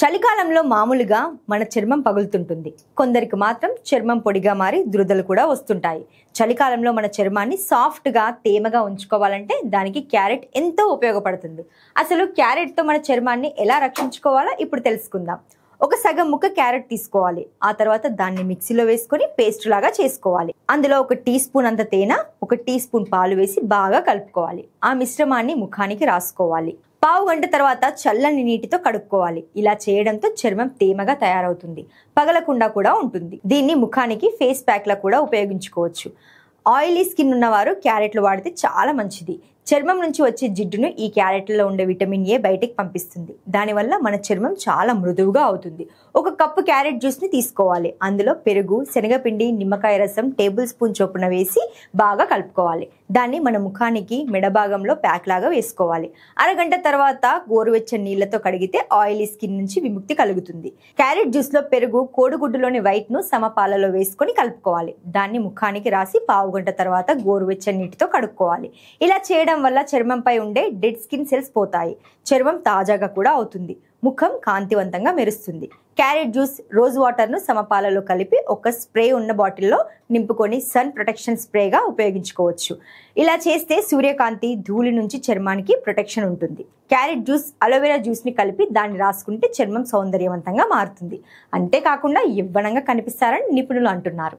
చలికాలంలో మామూలుగా మన చర్మం పగులుతుంటుంది. కొందరికి మాత్రం చర్మం పొడిగా మారి దురదలు కూడా వస్తుంటాయి. చలికాలంలో మన చర్మాన్ని సాఫ్ట్గా తేమగా ఉంచుకోవాలంటే దానికి క్యారెట్ ఎంతో ఉపయోగపడుతుంది. అసలు క్యారెట్తో మన చర్మాన్ని ఎలా రక్షించుకోవాలో ఇప్పుడు తెలుసుకుందాం. ఒక సగం ముక్క క్యారెట్ తీసుకోవాలి. ఆ తర్వాత దాన్ని మిక్సీలో వేసుకొని పేస్ట్ లాగా చేసుకోవాలి. అందులో 1 టీ స్పూన్ అంత తేనె, 1 టీ స్పూన్ పాలు వేసి బాగా కలుపుకోవాలి. ఆ మిశ్రమాన్ని ముఖానికి రాసుకోవాలి. పావు గంట తర్వాత చల్లని నీటితో కడుక్కోవాలి. ఇలా చేయడంతో చర్మం తేమగా తయారవుతుంది, పగలకుండా కూడా ఉంటుంది. దీన్ని ముఖానికి ఫేస్ ప్యాక్ లా కూడా ఉపయోగించుకోవచ్చు. ఆయిలీ స్కిన్ ఉన్నవారు క్యారెట్లు వాడితే చాలా మంచిది. చర్మం నుంచి వచ్చే జిడ్డును ఈ క్యారెట్లలో ఉండే విటమిన్ ఏ బయటికి పంపిస్తుంది. దానివల్ల మన చర్మం చాలా మృదువుగా అవుతుంది. 1 కప్పు క్యారెట్ జ్యూస్ని తీసుకోవాలి. అందులో పెరుగు, శనగపిండి, నిమ్మకాయ రసం టేబుల్ స్పూన్ చొప్పున వేసి బాగా కలుపుకోవాలి. దాన్ని మన ముఖానికి మెడ భాగంలో ప్యాక్ లాగా వేసుకోవాలి. అరగంట తర్వాత గోరువెచ్చని నీళ్లతో కడిగితే ఆయిలీ స్కిన్ నుంచి విముక్తి కలుగుతుంది. క్యారెట్ జ్యూస్లో పెరుగు, కోడిగుడ్డులోని వైట్ను సమపాలలో వేసుకొని కలుపుకోవాలి. దాన్ని ముఖానికి రాసి పావు గంట తర్వాత గోరువెచ్చని నీటితో కడుక్కోవాలి. ఇలా చేయడం వల్ల చర్మంపై ఉండే డెడ్ స్కిన్ సెల్స్ పోతాయి. చర్మం తాజాగా కూడా అవుతుంది. ముఖం కాంతివంతంగా మెరుస్తుంది. క్యారెట్ జ్యూస్, రోజ్ వాటర్ను సమపాలలో కలిపి ఒక స్ప్రే ఉన్న బాటిల్లో నింపుకొని సన్ ప్రొటెక్షన్ స్ప్రేగా ఉపయోగించుకోవచ్చు. ఇలా చేస్తే సూర్యకాంతి, ధూళి నుంచి చర్మానికి ప్రొటెక్షన్ ఉంటుంది. క్యారెట్ జ్యూస్, అలోవెరా జ్యూస్ని కలిపి దాన్ని రాసుకుంటే చర్మం సౌందర్యవంతంగా మారుతుంది. అంతేకాకుండా యవ్వనంగా కనిపిస్తారని నిపుణులు అంటున్నారు.